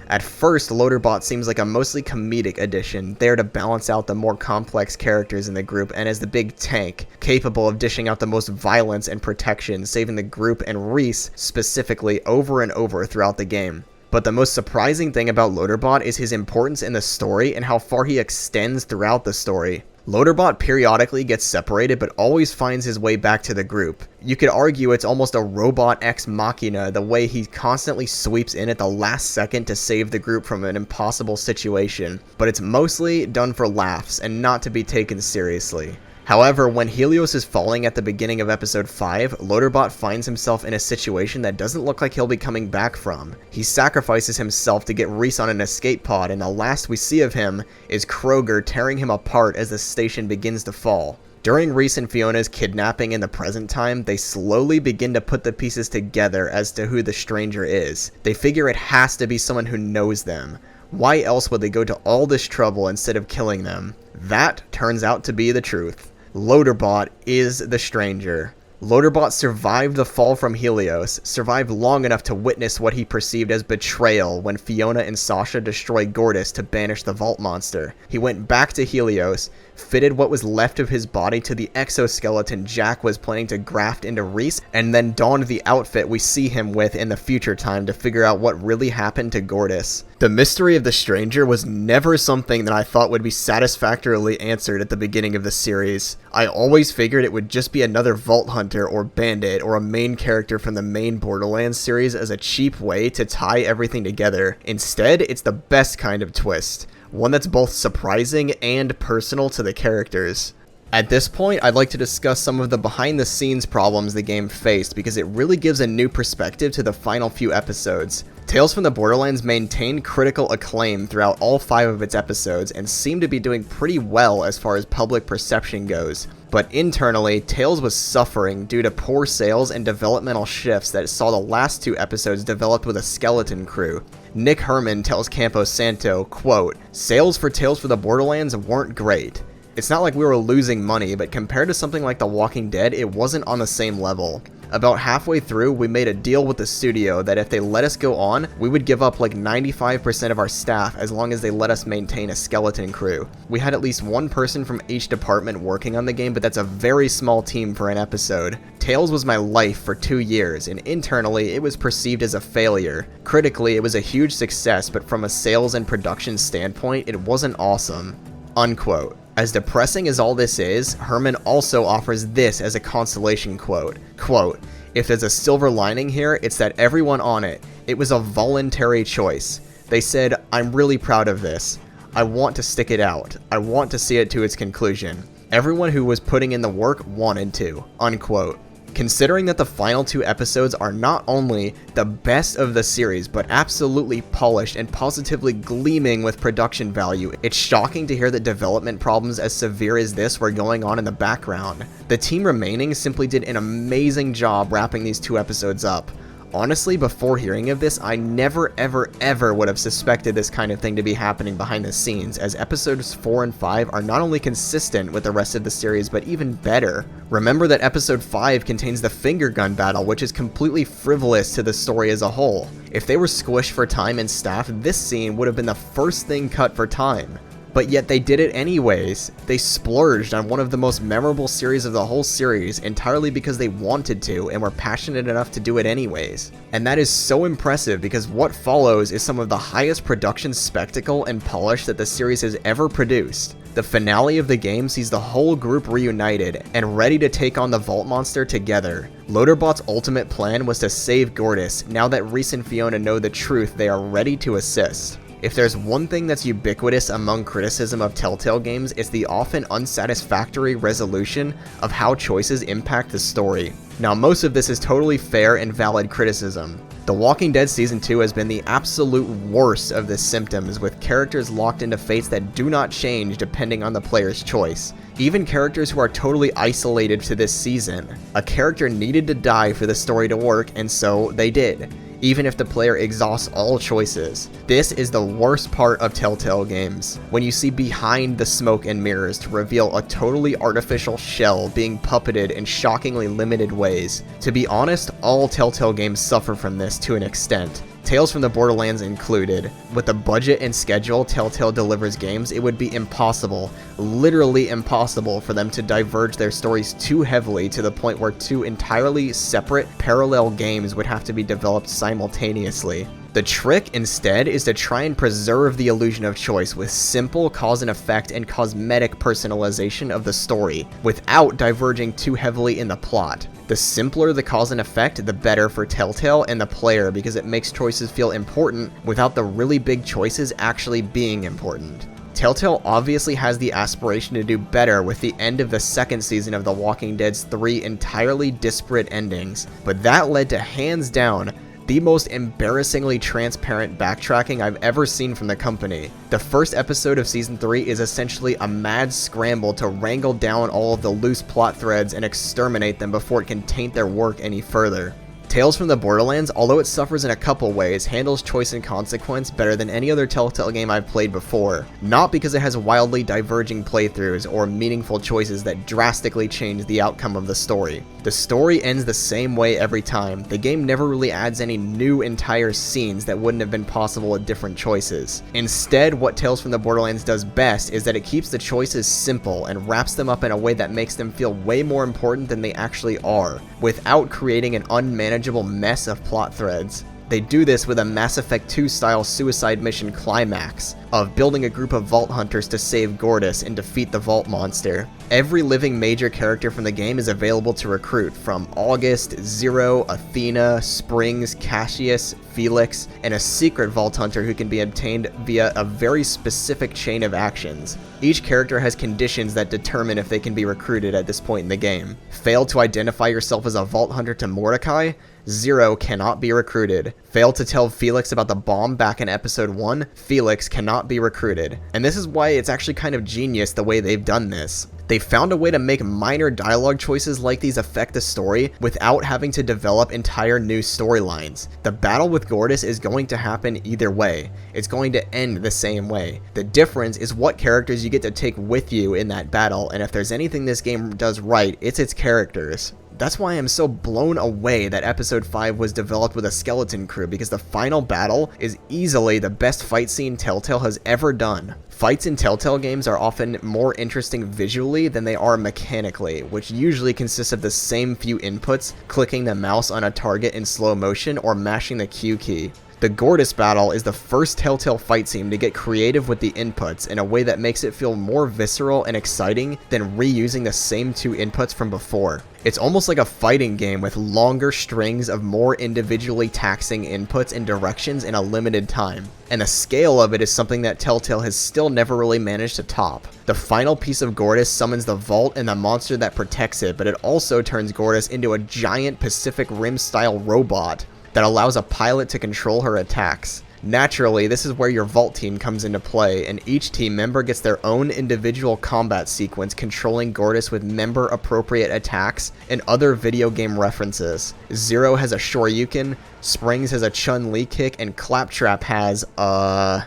At first, Loaderbot seems like a mostly comedic addition, there to balance out the more complex characters in the group and as the big tank, capable of dishing out the most violence and protection, saving the group and Reese specifically over and over throughout the game. But the most surprising thing about Loaderbot is his importance in the story and how far he extends throughout the story. Loaderbot periodically gets separated but always finds his way back to the group. You could argue it's almost a robot ex machina the way he constantly sweeps in at the last second to save the group from an impossible situation, but it's mostly done for laughs and not to be taken seriously. However, when Helios is falling at the beginning of episode 5, Loaderbot finds himself in a situation that doesn't look like he'll be coming back from. He sacrifices himself to get Reese on an escape pod, and the last we see of him is Kroger tearing him apart as the station begins to fall. During Reese and Fiona's kidnapping in the present time, they slowly begin to put the pieces together as to who the stranger is. They figure it has to be someone who knows them. Why else would they go to all this trouble instead of killing them? That turns out to be the truth. Loaderbot is the stranger. Loaderbot survived the fall from Helios, survived long enough to witness what he perceived as betrayal when Fiona and Sasha destroyed Gortys to banish the Vault Monster. He went back to Helios, fitted what was left of his body to the exoskeleton Jack was planning to graft into Reese, and then donned the outfit we see him with in the future time to figure out what really happened to Gortys. The mystery of the stranger was never something that I thought would be satisfactorily answered at the beginning of the series. I always figured it would just be another Vault Hunter or Bandit or a main character from the main Borderlands series as a cheap way to tie everything together. Instead, it's the best kind of twist. One that's both surprising and personal to the characters. At this point, I'd like to discuss some of the behind-the-scenes problems the game faced because it really gives a new perspective to the final few episodes. Tales from the Borderlands maintained critical acclaim throughout all 5 of its episodes and seemed to be doing pretty well as far as public perception goes. But internally, Tales was suffering due to poor sales and developmental shifts that saw the last 2 episodes developed with a skeleton crew. Nick Herman tells Campo Santo, quote, "Sales for Tales for the Borderlands weren't great. It's not like we were losing money, but compared to something like The Walking Dead, it wasn't on the same level. About halfway through, we made a deal with the studio that if they let us go on, we would give up like 95% of our staff as long as they let us maintain a skeleton crew. We had at least one person from each department working on the game, but that's a very small team for an episode. Tales was my life for 2 years, and internally, it was perceived as a failure. Critically, it was a huge success, but from a sales and production standpoint, it wasn't awesome." Unquote. As depressing as all this is, Herman also offers this as a consolation quote. Quote, "If there's a silver lining here, it's that everyone on it was a voluntary choice. They said, I'm really proud of this. I want to stick it out. I want to see it to its conclusion. Everyone who was putting in the work wanted to." Unquote. Considering that the final 2 episodes are not only the best of the series, but absolutely polished and positively gleaming with production value, it's shocking to hear that development problems as severe as this were going on in the background. The team remaining simply did an amazing job wrapping these 2 episodes up. Honestly, before hearing of this, I never ever would have suspected this kind of thing to be happening behind the scenes, as episodes 4 and 5 are not only consistent with the rest of the series, but even better. Remember that episode 5 contains the finger gun battle, which is completely frivolous to the story as a whole. If they were squished for time and staff, this scene would have been the first thing cut for time. But yet they did it anyways. They splurged on one of the most memorable series of the whole series entirely because they wanted to and were passionate enough to do it anyways. And that is so impressive because what follows is some of the highest production spectacle and polish that the series has ever produced. The finale of the game sees the whole group reunited and ready to take on the Vault Monster together. Loaderbot's ultimate plan was to save Gortys. Now that Reese and Fiona know the truth, they are ready to assist. If there's one thing that's ubiquitous among criticism of Telltale games, it's the often unsatisfactory resolution of how choices impact the story. Now, most of this is totally fair and valid criticism. The Walking Dead Season 2 has been the absolute worst of the symptoms, with characters locked into fates that do not change depending on the player's choice. Even characters who are totally isolated to this season. A character needed to die for the story to work, and so they did, even if the player exhausts all choices. This is the worst part of Telltale games, when you see behind the smoke and mirrors to reveal a totally artificial shell being puppeted in shockingly limited ways. To be honest, all Telltale games suffer from this to an extent. Tales from the Borderlands included. With the budget and schedule Telltale delivers games, it would be impossible, literally impossible, for them to diverge their stories too heavily to the point where two entirely separate, parallel games would have to be developed simultaneously. The trick, instead, is to try and preserve the illusion of choice with simple cause and effect and cosmetic personalization of the story, without diverging too heavily in the plot. The simpler the cause and effect, the better for Telltale and the player, because it makes choices feel important without the really big choices actually being important. Telltale obviously has the aspiration to do better with the end of the second season of The Walking Dead's 3 entirely disparate endings, but that led to, hands down, the most embarrassingly transparent backtracking I've ever seen from the company. The first episode of Season 3 is essentially a mad scramble to wrangle down all of the loose plot threads and exterminate them before it can taint their work any further. Tales from the Borderlands, although it suffers in a couple ways, handles choice and consequence better than any other Telltale game I've played before. Not because it has wildly diverging playthroughs or meaningful choices that drastically change the outcome of the story. The story ends the same way every time. The game never really adds any new entire scenes that wouldn't have been possible with different choices. Instead, what Tales from the Borderlands does best is that it keeps the choices simple and wraps them up in a way that makes them feel way more important than they actually are, without creating an unmanageable mess of plot threads. They do this with a Mass Effect 2 style suicide mission climax of building a group of Vault Hunters to save Gortys and defeat the Vault monster. Every living major character from the game is available to recruit, from August, Zero, Athena, Springs, Cassius, Felix, and a secret Vault Hunter who can be obtained via a very specific chain of actions. Each character has conditions that determine if they can be recruited at this point in the game. Fail to identify yourself as a Vault Hunter to Mordecai? Zero cannot be recruited. Fail to tell Felix about the bomb back in episode 1? Felix cannot be recruited. And this is why it's actually kind of genius the way they've done this. They found a way to make minor dialogue choices like these affect the story without having to develop entire new storylines. The battle with Gortys is going to happen either way. It's going to end the same way. The difference is what characters you get to take with you in that battle, and if there's anything this game does right, it's its characters. That's why I'm so blown away that episode 5 was developed with a skeleton crew, because the final battle is easily the best fight scene Telltale has ever done. Fights in Telltale games are often more interesting visually than they are mechanically, which usually consists of the same few inputs, clicking the mouse on a target in slow motion or mashing the Q key. The Gortys battle is the first Telltale fight scene to get creative with the inputs in a way that makes it feel more visceral and exciting than reusing the same two inputs from before. It's almost like a fighting game with longer strings of more individually taxing inputs and directions in a limited time. And the scale of it is something that Telltale has still never really managed to top. The final piece of Gortys summons the vault and the monster that protects it, but it also turns Gortys into a giant Pacific Rim-style robot that allows a pilot to control her attacks. Naturally, this is where your Vault team comes into play, and each team member gets their own individual combat sequence controlling Gortys with member-appropriate attacks and other video game references. Zero has a Shoryuken, Springs has a Chun-Li kick, and Claptrap has Whoa!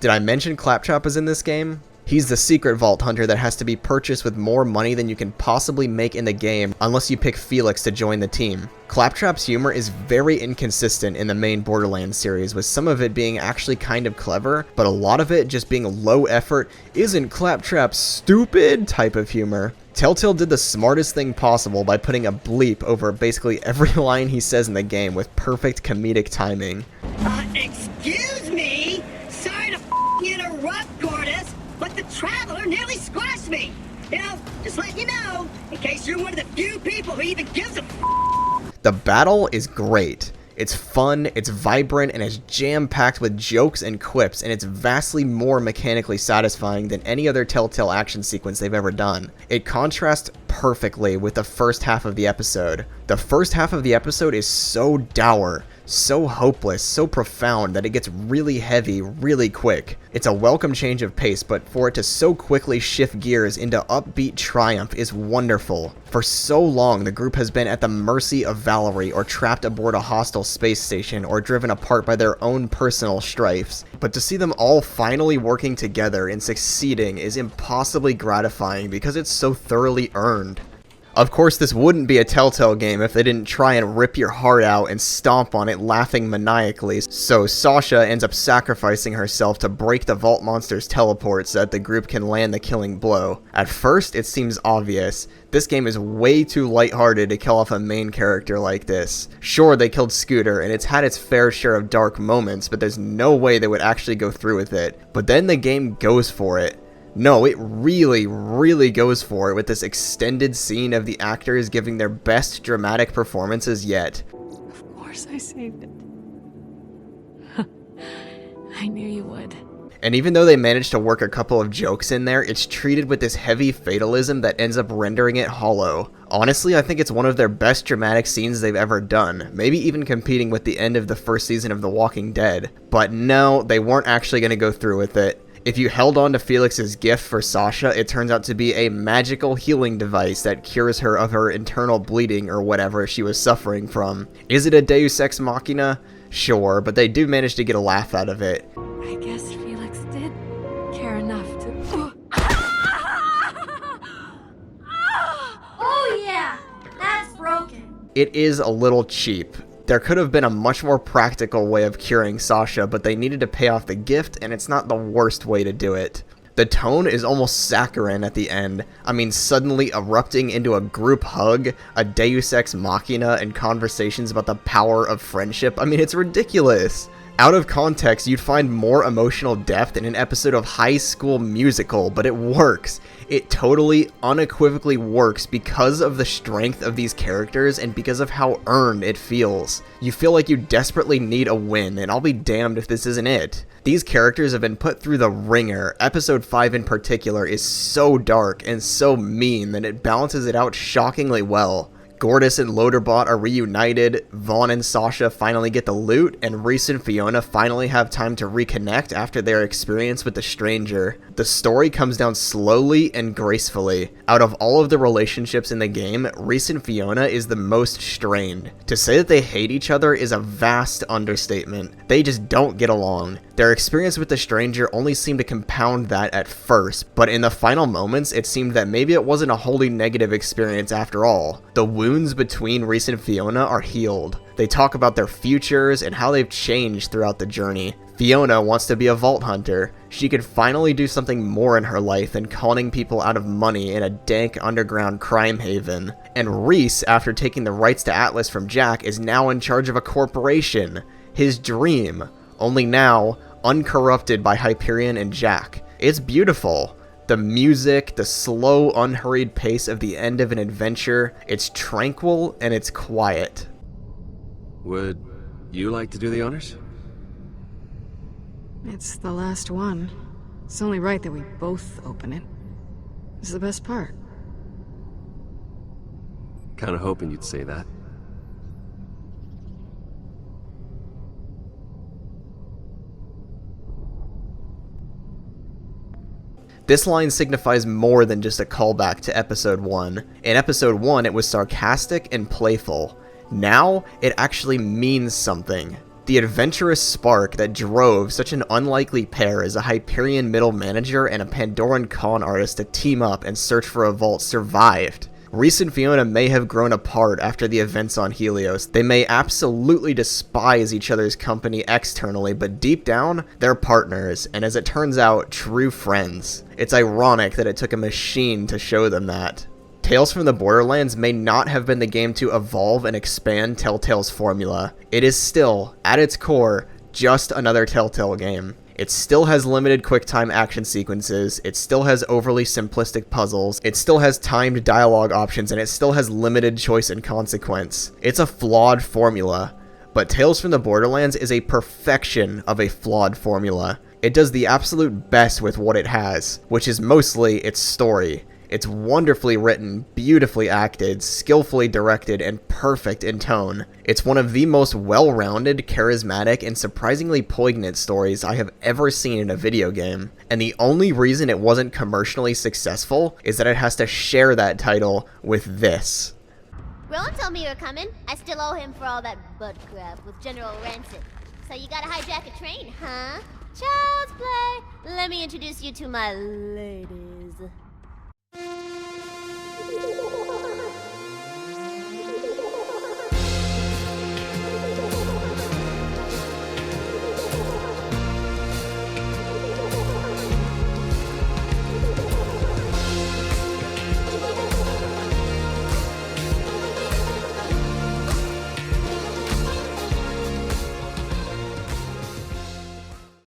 Did I mention Claptrap is in this game? He's the secret Vault Hunter that has to be purchased with more money than you can possibly make in the game unless you pick Felix to join the team. Claptrap's humor is very inconsistent in the main Borderlands series, with some of it being actually kind of clever, but a lot of it just being low effort, isn't Claptrap stupid type of humor. Telltale did the smartest thing possible by putting a bleep over basically every line he says in the game with perfect comedic timing. Excuse me? Sorry to interrupt, Gortys, but the Traveler nearly squashed me. You know, just letting you know, in case you're one of the few people who even The battle is great. It's fun, it's vibrant, and it's jam-packed with jokes and quips, and it's vastly more mechanically satisfying than any other Telltale action sequence they've ever done. It contrasts perfectly with the first half of the episode. The first half of the episode is so dour, so hopeless, so profound that it gets really heavy really quick. It's a welcome change of pace, but for it to so quickly shift gears into upbeat triumph is wonderful. For so long, the group has been at the mercy of Valerie, or trapped aboard a hostile space station, or driven apart by their own personal strifes. But to see them all finally working together and succeeding is impossibly gratifying because it's so thoroughly earned. Of course, this wouldn't be a Telltale game if they didn't try and rip your heart out and stomp on it laughing maniacally, so Sasha ends up sacrificing herself to break the Vault Monster's teleport so that the group can land the killing blow. At first, it seems obvious. This game is way too lighthearted to kill off a main character like this. Sure, they killed Scooter, and it's had its fair share of dark moments, but there's no way they would actually go through with it. But then the game goes for it. No, it really goes for it with this extended scene of the actors giving their best dramatic performances yet. Of course I saved it. I knew you would. And even though they managed to work a couple of jokes in there, it's treated with this heavy fatalism that ends up rendering it hollow. Honestly, I think it's one of their best dramatic scenes they've ever done, maybe even competing with the end of the first season of The Walking Dead. But no, they weren't actually going to go through with it. If you held on to Felix's gift for Sasha, it turns out to be a magical healing device that cures her of her internal bleeding or whatever she was suffering from. Is it a Deus Ex Machina? Sure, but they do manage to get a laugh out of it. I guess Felix did care enough to... Oh yeah, that's broken. It is a little cheap. There could have been a much more practical way of curing Sasha, but they needed to pay off the gift, and it's not the worst way to do it. The tone is almost saccharine at the end. I mean, suddenly erupting into a group hug, a Deus Ex Machina, and conversations about the power of friendship. I mean, it's ridiculous. Out of context, you'd find more emotional depth in an episode of High School Musical, but it works. It totally, unequivocally works because of the strength of these characters and because of how earned it feels. You feel like you desperately need a win, and I'll be damned if this isn't it. These characters have been put through the ringer. Episode 5 in particular is so dark and so mean that it balances it out shockingly well. Gortys and Loaderbot are reunited, Vaughn and Sasha finally get the loot, and Reese and Fiona finally have time to reconnect after their experience with the stranger. The story comes down slowly and gracefully. Out of all of the relationships in the game, Reese and Fiona is the most strained. To say that they hate each other is a vast understatement. They just don't get along. Their experience with the stranger only seemed to compound that at first, but in the final moments, it seemed that maybe it wasn't a wholly negative experience after all. The wounds between Reese and Fiona are healed. They talk about their futures and how they've changed throughout the journey. Fiona wants to be a vault hunter. She could finally do something more in her life than conning people out of money in a dank underground crime haven. And Reese, after taking the rights to Atlas from Jack, is now in charge of a corporation. His dream. Only now, uncorrupted by Hyperion and Jack. It's beautiful. The music, the slow, unhurried pace of the end of an adventure, it's tranquil and it's quiet. Would you like to do the honors? It's the last one. It's only right that we both open it. It's the best part. Kinda hoping you'd say that. This line signifies more than just a callback to Episode 1. In Episode 1, it was sarcastic and playful. Now, it actually means something. The adventurous spark that drove such an unlikely pair as a Hyperion middle manager and a Pandoran con artist to team up and search for a vault survived. Reese and Fiona may have grown apart after the events on Helios. They may absolutely despise each other's company externally, but deep down, they're partners, and as it turns out, true friends. It's ironic that it took a machine to show them that. Tales from the Borderlands may not have been the game to evolve and expand Telltale's formula. It is still, at its core, just another Telltale game. It still has limited quick-time action sequences, it still has overly simplistic puzzles, it still has timed dialogue options, and it still has limited choice and consequence. It's a flawed formula, but Tales from the Borderlands is a perfection of a flawed formula. It does the absolute best with what it has, which is mostly its story. It's wonderfully written, beautifully acted, skillfully directed, and perfect in tone. It's one of the most well-rounded, charismatic, and surprisingly poignant stories I have ever seen in a video game. And the only reason it wasn't commercially successful is that it has to share that title with this. Rowan told me you were coming. I still owe him for all that butt crap with General Rancid. So you gotta hijack a train, huh? Child's play. Let me introduce you to my ladies.